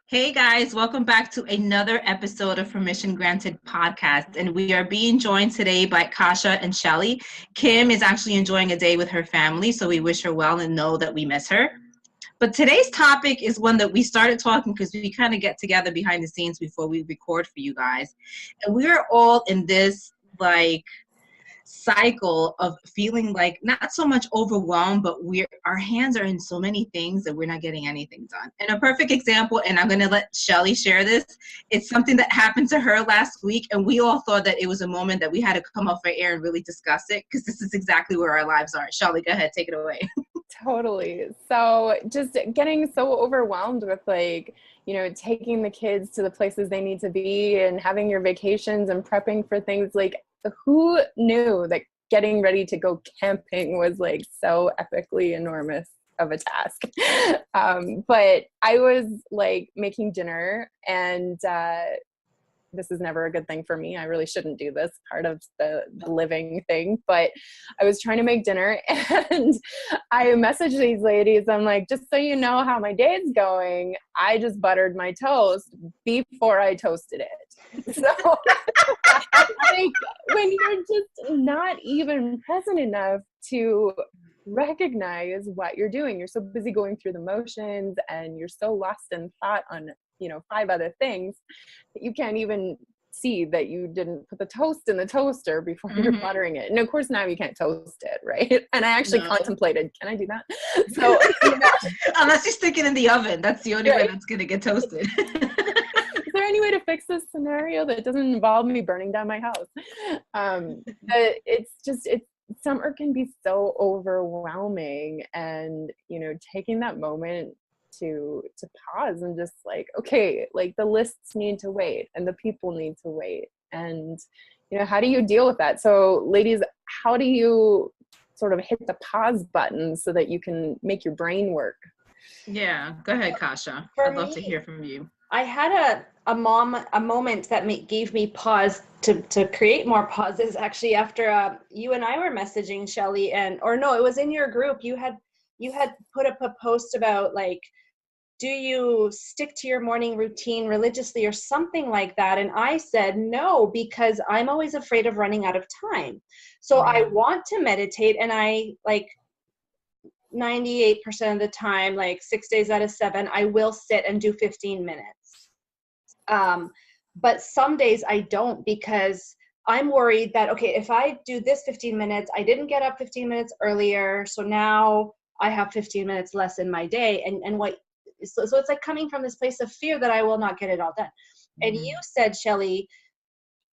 Hey guys, welcome back to another episode of Permission Granted podcast. And we are being joined today by Kasha and Shelly. Kim is actually enjoying a day with her family, so we wish her well and know that we miss her. But today's topic is one that we started talking because we kind of get together behind the scenes before we record for you guys. And we are all in this cycle of feeling like not so much overwhelmed, but our hands are in so many things that we're not getting anything done. And a perfect example, and I'm going to let Shelly share this, it's something that happened to her last week, and we all thought that it was a moment that we had to come off our air and really discuss it, because this is exactly where our lives are. Shelly, go ahead, take it away. Totally. So just getting so overwhelmed with taking the kids to the places they need to be and having your vacations and prepping for things. Who knew that getting ready to go camping was so epically enormous of a task? But I was making dinner, and this is never a good thing for me. I really shouldn't do this part of the living thing, but I was trying to make dinner and I messaged these ladies. I'm like, just so you know how my day is going, I just buttered my toast before I toasted it. So when you're just not even present enough to recognize what you're doing, you're so busy going through the motions and you're so lost in thought on 5 other things that you can't even see that you didn't put the toast in the toaster before you're buttering it. And of course now you can't toast it, right? And I actually contemplated, can I do that? So unless you stick it in the oven, that's the only way that's going to get toasted. Is there any way to fix this scenario that doesn't involve me burning down my house? Summer can be so overwhelming, and taking that moment to pause and just okay, the lists need to wait and the people need to wait, and how do you deal with that? So ladies, how do you sort of hit the pause button so that you can make your brain work? Yeah, go ahead, Kasha. I'd love to hear from you. I had a moment that gave me pause to create more pauses, actually, after you and I were messaging, Shelly, it was in your group. You had put up a post about do you stick to your morning routine religiously or something like that? And I said no, because I'm always afraid of running out of time. So I want to meditate, and I 98% of the time, 6 days out of 7, I will sit and do 15 minutes. But some days I don't, because I'm worried that, okay, if I do this 15 minutes, I didn't get up 15 minutes earlier, so now I have 15 minutes less in my day. So it's coming from this place of fear that I will not get it all done. Mm-hmm. And you said, Shelly,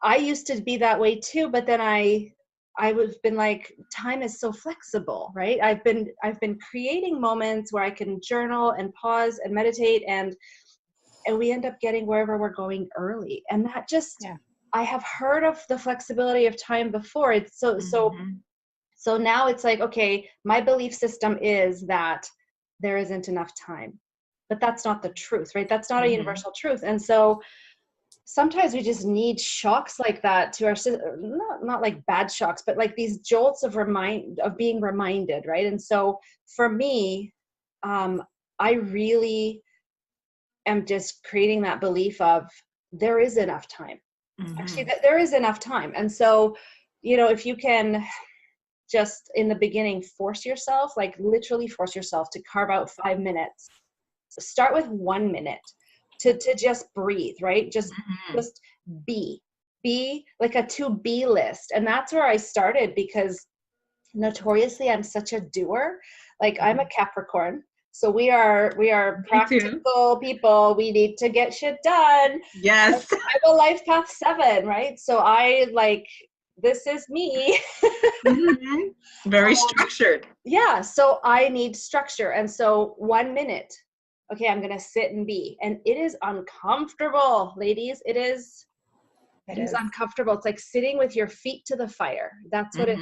I used to be that way too, but then I've been time is so flexible, right? I've been creating moments where I can journal and pause and meditate, and we end up getting wherever we're going early. And that just, I have heard of the flexibility of time before. It's so now it's okay, my belief system is that there isn't enough time, but that's not the truth, right? That's not a universal truth. And so sometimes we just need shocks like that to our system, not like bad shocks, but these jolts of being reminded, right? And so for me, I really am just creating that belief of there is enough time. Actually, that there is enough time. And so, if you can just in the beginning force yourself, literally force yourself to carve out 5 minutes. Start with 1 minute to just breathe, right? Just be like a to-be list. And that's where I started, because notoriously I'm such a doer. I'm a Capricorn. So we are practical people. We need to get shit done. Yes. I'm a life path 7, right? So this is me. Very structured. Yeah. So I need structure. And so 1 minute, okay, I'm going to sit and be, and it is uncomfortable, ladies. It is uncomfortable. It's like sitting with your feet to the fire. That's what it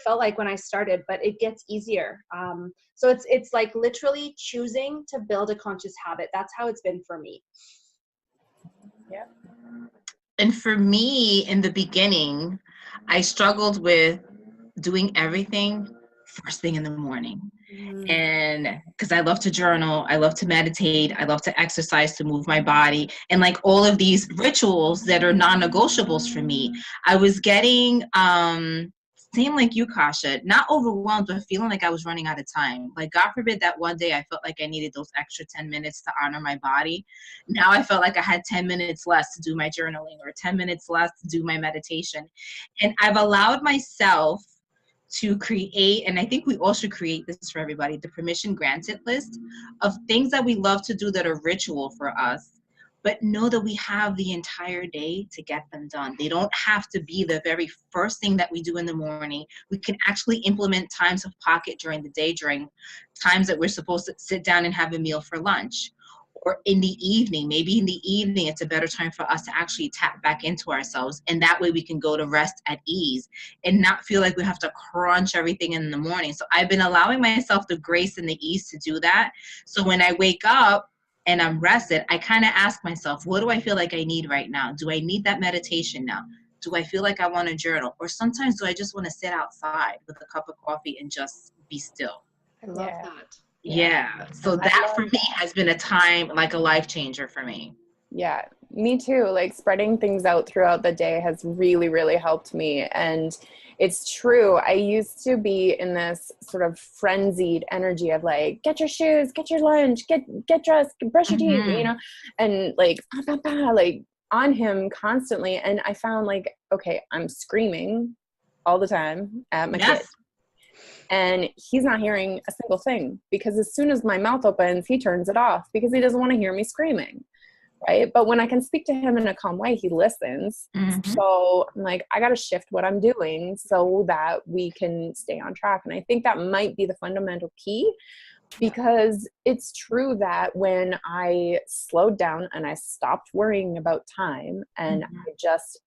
felt like when I started, but it gets easier. So it's literally choosing to build a conscious habit. That's how it's been for me. Yeah. And for me, in the beginning, I struggled with doing everything first thing in the morning. And because I love to journal, I love to meditate, I love to exercise to move my body, and like all of these rituals that are non-negotiables for me, I was getting same like you, Kasha, not overwhelmed, but feeling like I was running out of time. Like, God forbid that one day I felt like I needed those extra 10 minutes to honor my body. Now I felt like I had 10 minutes less to do my journaling or 10 minutes less to do my meditation. And I've allowed myself to create, and I think we all should create this for everybody, the permission granted list of things that we love to do that are ritual for us, but know that we have the entire day to get them done. They don't have to be the very first thing that we do in the morning. We can actually implement times of pocket during the day, during times that we're supposed to sit down and have a meal for lunch. Or in the evening, maybe in the evening, it's a better time for us to actually tap back into ourselves. And that way we can go to rest at ease and not feel like we have to crunch everything in the morning. So I've been allowing myself the grace and the ease to do that. So when I wake up and I'm rested, I kind of ask myself, what do I feel like I need right now? Do I need that meditation now? Do I feel like I want to journal? Or sometimes do I just want to sit outside with a cup of coffee and just be still? I love that. Yeah. So that for me has been a time, like a life changer for me. Yeah, me too. Like spreading things out throughout the day has really, really helped me. And it's true. I used to be in this sort of frenzied energy of like, get your shoes, get your lunch, get dressed, brush your teeth, you know, and like, like on him constantly. And I found like, okay, I'm screaming all the time at my kid. And he's not hearing a single thing, because as soon as my mouth opens, he turns it off because he doesn't want to hear me screaming. Right. But when I can speak to him in a calm way, he listens. So I'm like, I got to shift what I'm doing so that we can stay on track. And I think that might be the fundamental key, because it's true that when I slowed down and I stopped worrying about time and I just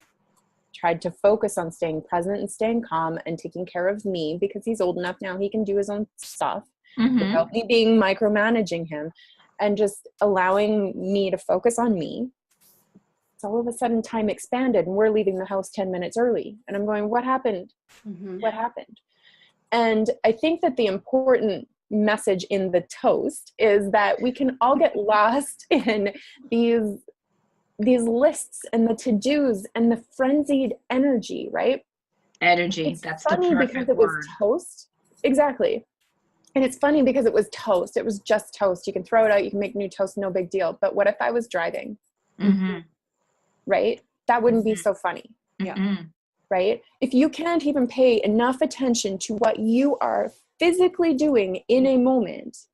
tried to focus on staying present and staying calm and taking care of me, because he's old enough now, he can do his own stuff without me being micromanaging him, and just allowing me to focus on me. So all of a sudden time expanded and we're leaving the house 10 minutes early. And I'm going, what happened? What happened? And I think that the important message in the toast is that we can all get lost in these lists and the to-dos and the frenzied energy, right? Energy. That's funny because it was toast. Exactly. And it's funny because it was toast. It was just toast. You can throw it out. You can make new toast. No big deal. But what if I was driving? Right? That wouldn't be so funny. Right? If you can't even pay enough attention to what you are physically doing in a moment,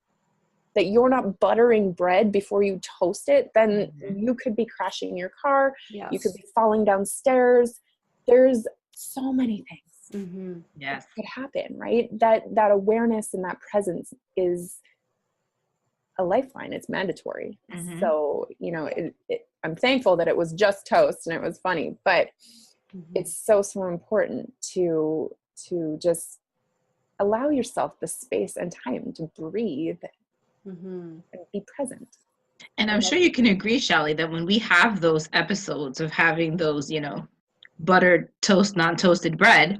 that you're not buttering bread before you toast it, then you could be crashing your car. You could be falling downstairs. There's so many things that could happen, right? That awareness and that presence is a lifeline. It's mandatory. So, you know, I'm thankful that it was just toast and it was funny, but it's so important to just allow yourself the space and time to breathe and be present. And I'm sure you can agree, Shelly, that when we have those episodes of having those, you know, buttered toast, non-toasted bread,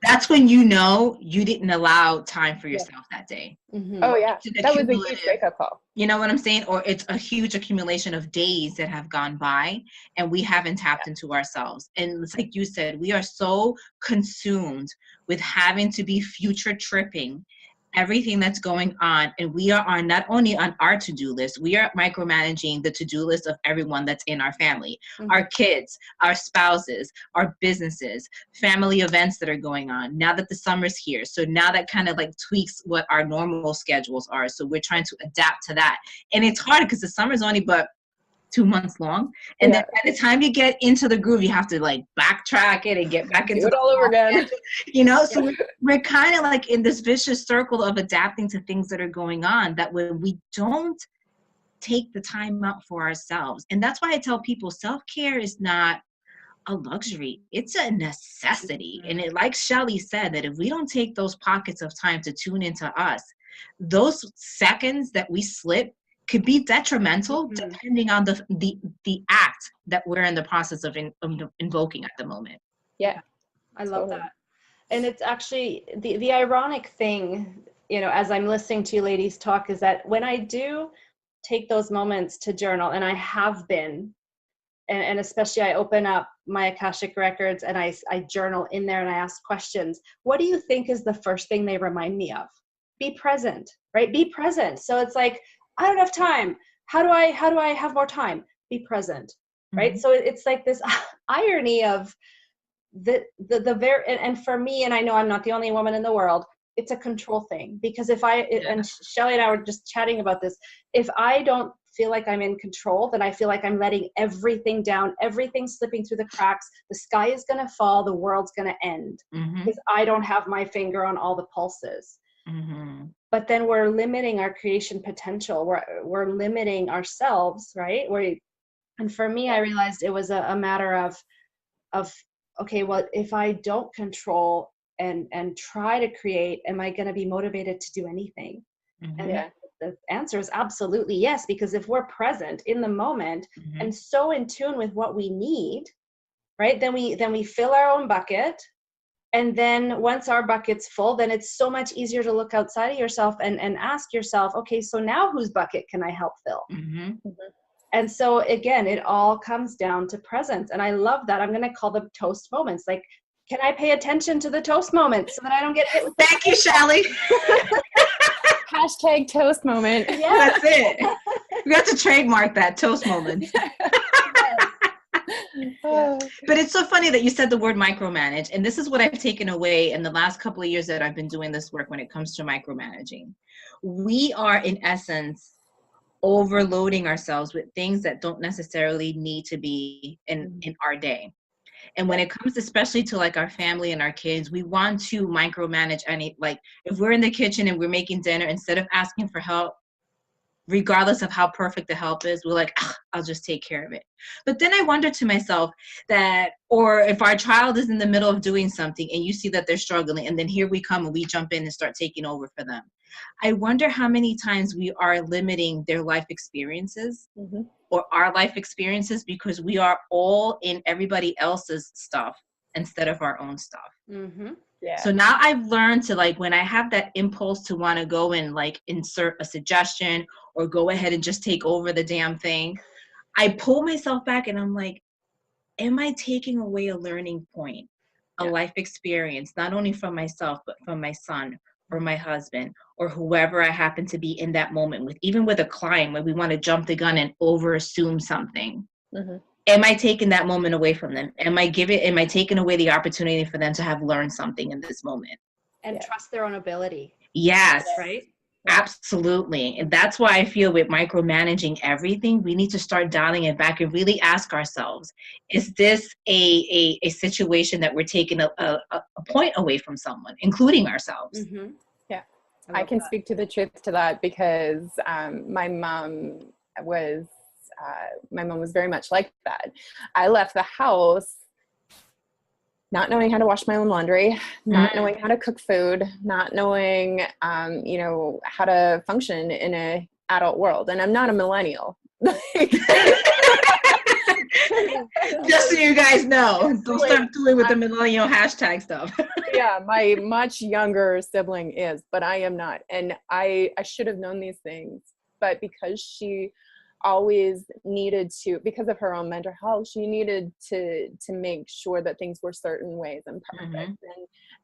that's when you know you didn't allow time for yourself that day. Oh yeah, that was a huge wake-up call. You know what I'm saying? Or it's a huge accumulation of days that have gone by and we haven't tapped into ourselves. And it's like you said, we are so consumed with having to be future tripping everything that's going on, and we are not only on our to-do list, we are micromanaging the to-do list of everyone that's in our family, our kids, our spouses, our businesses, family events that are going on now that the summer's here. So now that kind of like tweaks what our normal schedules are. So we're trying to adapt to that, and it's hard because the summer's only but 2 months long, and then by the time you get into the groove, you have to like backtrack it and get back into it all over again. You know, so we're kind of like in this vicious circle of adapting to things that are going on, that when we don't take the time out for ourselves. And that's why I tell people self-care is not a luxury, it's a necessity. And it, like Shelly said, that if we don't take those pockets of time to tune into us, those seconds that we slip could be detrimental depending on the act that we're in the process of invoking at the moment. I love that. And it's actually the ironic thing, you know, as I'm listening to you ladies talk, is that when I do take those moments to journal, and I have been, and especially I open up my Akashic records and I journal in there and I ask questions. What do you think is the first thing they remind me of? Be present, right? Be present. So it's like, I don't have time. How do I have more time? Be present, right? Mm-hmm. So it's like this irony of the very, and for me, and I know I'm not the only woman in the world, it's a control thing. Because if and Shelly and I were just chatting about this, if I don't feel like I'm in control, then I feel like I'm letting everything down, everything slipping through the cracks. The sky is going to fall, the world's going to end, because I don't have my finger on all the pulses. But then we're limiting our creation potential. We're limiting ourselves, right? And for me, I realized it was a matter of okay, well, if I don't control and try to create, am I going to be motivated to do anything? And the answer is absolutely yes, because if we're present in the moment and so in tune with what we need, right, then we fill our own bucket. And then once our bucket's full, then it's so much easier to look outside of yourself and ask yourself, okay, so now whose bucket can I help fill? And so again, it all comes down to presence. And I love that. I'm going to call them toast moments. Like, can I pay attention to the toast moments so that I don't get hit with Thank you, Shelly. Hashtag toast moment. Yeah. That's it. We got to trademark that, toast moment. But it's so funny that you said the word micromanage. And this is what I've taken away in the last couple of years that I've been doing this work when it comes to micromanaging. We are, in essence, overloading ourselves with things that don't necessarily need to be in our day. And when it comes especially to like our family and our kids, we want to micromanage like if we're in the kitchen and we're making dinner, instead of asking for help, regardless of how perfect the help is, we're like, I'll just take care of it. But then I wonder to myself that, or if our child is in the middle of doing something and you see that they're struggling, and then here we come and we jump in and start taking over for them. I wonder how many times we are limiting their life experiences or our life experiences because we are all in everybody else's stuff instead of our own stuff. So now I've learned to, like, when I have that impulse to want to go and like insert a suggestion or go ahead and just take over the damn thing, I pull myself back and I'm like, am I taking away a learning point, a life experience, not only from myself, but from my son or my husband or whoever I happen to be in that moment with, even with a client where we want to jump the gun and over assume something. Am I taking that moment away from them? Am I taking away the opportunity for them to have learned something in this moment? And trust their own ability. Yes. Right? Absolutely. And that's why I feel with micromanaging everything, we need to start dialing it back and really ask ourselves, is this a situation that we're taking a point away from someone, including ourselves? Yeah. I can speak to the truth to that because my mom was very much like that. I left the house not knowing how to wash my own laundry, not knowing how to cook food, not knowing, how to function in a adult world. And I'm not a millennial. Just so you guys know, don't start doing with the millennial hashtag stuff. Yeah, my much younger sibling is, but I am not. And I should have known these things. But because she always needed to, because of her own mental health, she needed to make sure that things were certain ways and perfect.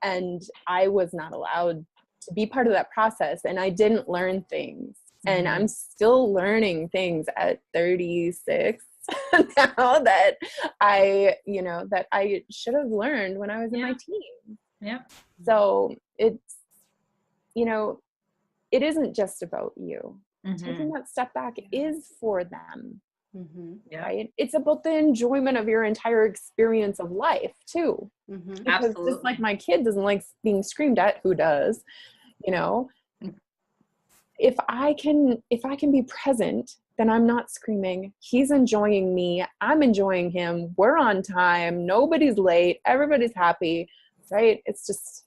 And I was not allowed to be part of that process. And I didn't learn things. And I'm still learning things at 36 now that I should have learned when I was in my teens. Yeah. So it's, it isn't just about you. Taking that step back is for them, right? It's about the enjoyment of your entire experience of life too. Because Absolutely. just like my kid doesn't like being screamed at, who does? If I can be present, then I'm not screaming. He's enjoying me. I'm enjoying him. We're on time. Nobody's late. Everybody's happy, right? It's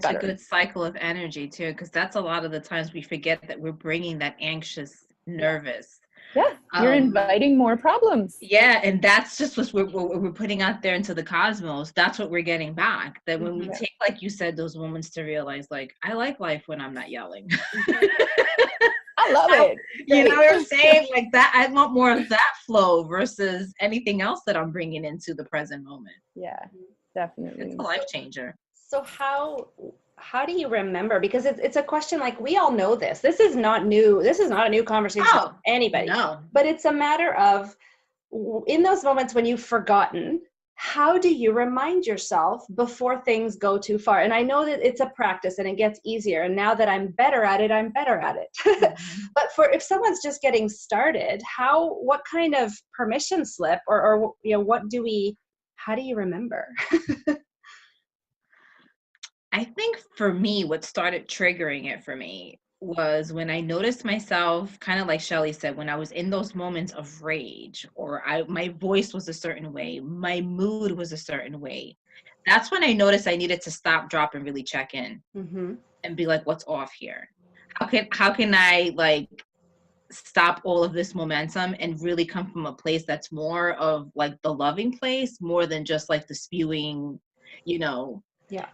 better. A good cycle of energy too, because that's a lot of the times we forget that we're bringing that anxious, nervous, Yeah, you're inviting more problems. Yeah, and that's just what we're putting out there into the cosmos. That's what we're getting back. That when we take, like you said, those moments to realize, like, I like life when I'm not yelling. I love it. You know what I'm saying? Like that, I want more of that flow versus anything else that I'm bringing into the present moment. Yeah, definitely. It's a life changer. So how do you remember? Because it's a question, like, we all know this. This is not new. This is not a new conversation for anybody. No. But it's a matter of, in those moments when you've forgotten, how do you remind yourself before things go too far? And I know that it's a practice and it gets easier. And now that I'm better at it, I'm better at it. But if someone's just getting started, what kind of permission slip or how do you remember? I think for me, what started triggering it for me was when I noticed myself, kind of like Shelly said, when I was in those moments of rage, or my voice was a certain way, my mood was a certain way. That's when I noticed I needed to stop, drop, and really check in and be like, what's off here? How can I like stop all of this momentum and really come from a place that's more of like the loving place, more than just like the spewing, Yeah.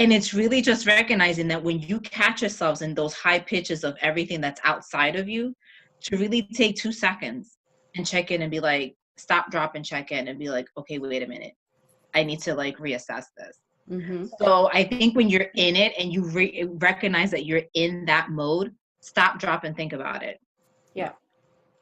And it's really just recognizing that when you catch yourselves in those high pitches of everything that's outside of you, to really take 2 seconds and check in and be like, stop, drop, and check in and be like, okay, wait a minute. I need to like reassess this. So I think when you're in it and you recognize that you're in that mode, stop, drop, and think about it. Yeah.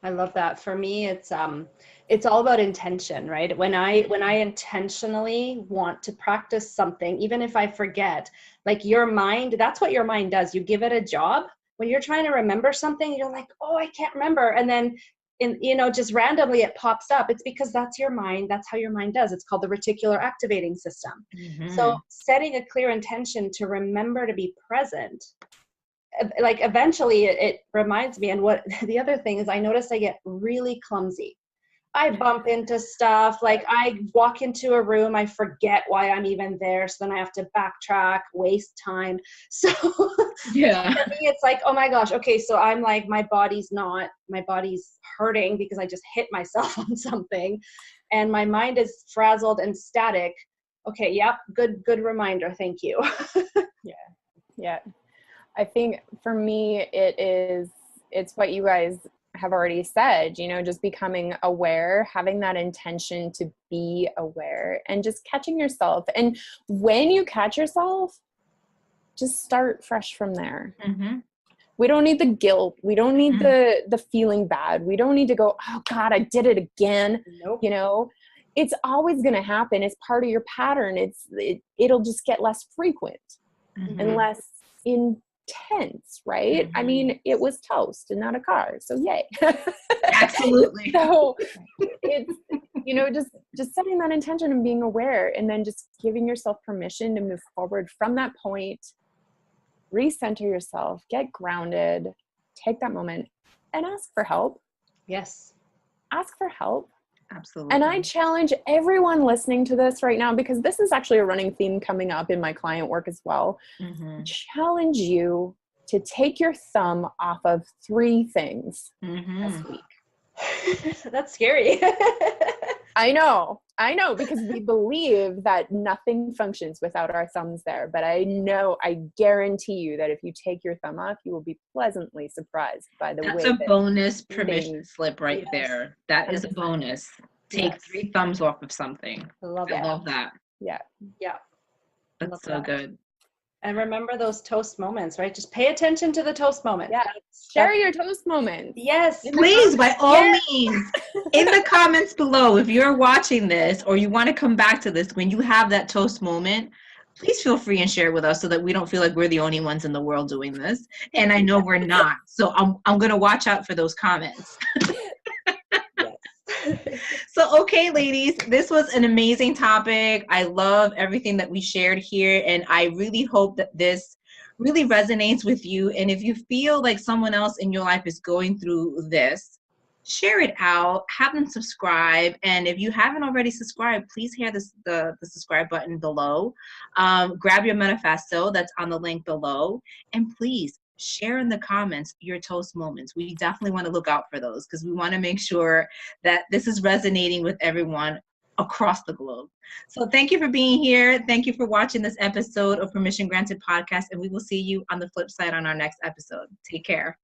I love that. For me, it's all about intention, right? When I intentionally want to practice something, even if I forget, like your mind, that's what your mind does. You give it a job. When you're trying to remember something, you're like, oh, I can't remember. And then just randomly it pops up. It's because that's your mind. That's how your mind does. It's called the reticular activating system. So setting a clear intention to remember to be present, like eventually it reminds me. And what the other thing is, I notice I get really clumsy. I bump into stuff. Like I walk into a room, I forget why I'm even there. So then I have to backtrack, waste time. So yeah, for me, it's like, oh my gosh. Okay. So I'm like, my body's hurting because I just hit myself on something and my mind is frazzled and static. Okay. Yep. Good reminder. Thank you. Yeah. I think for me, it's what you guys have already said, just becoming aware, having that intention to be aware and just catching yourself. And when you catch yourself, just start fresh from there. We don't need the guilt. We don't need the feeling bad. We don't need to go, oh God, I did it again. Nope. It's always going to happen. It's part of your pattern. It'll just get less frequent and less intense, right? I mean, it was toast and not a car, so yay. Absolutely. So it's just setting that intention and being aware, and then just giving yourself permission to move forward from that point. Recenter yourself, get grounded, take that moment and ask for help. Yes, ask for help. Absolutely. And I challenge everyone listening to this right now, because this is actually a running theme coming up in my client work as well. Challenge you to take your thumb off of 3 things this week. That's scary. I know, because we believe that nothing functions without our thumbs there. But I guarantee you that if you take your thumb off, you will be pleasantly surprised by the way. That's a bonus permission slip right there. That is a bonus. Take 3 thumbs off of something. I love that. Yeah. That's so good. And remember those toast moments, right? Just pay attention to the toast moments. Yeah. Share your toast moments. Yes. Please, by all means, in the comments below, if you're watching this or you want to come back to this, when you have that toast moment, please feel free and share with us so that we don't feel like we're the only ones in the world doing this. And I know we're not. So I'm going to watch out for those comments. So, okay, ladies, this was an amazing topic. I love everything that we shared here, and I really hope that this really resonates with you. And if you feel like someone else in your life is going through this, share it out, have them subscribe. And if you haven't already subscribed, please hit the subscribe button below. Grab your manifesto that's on the link below. And please share in the comments your toast moments. We definitely want to look out for those because we want to make sure that this is resonating with everyone across the globe. So thank you for being here. Thank you for watching this episode of Permission Granted Podcast, and we will see you on the flip side on our next episode. Take care.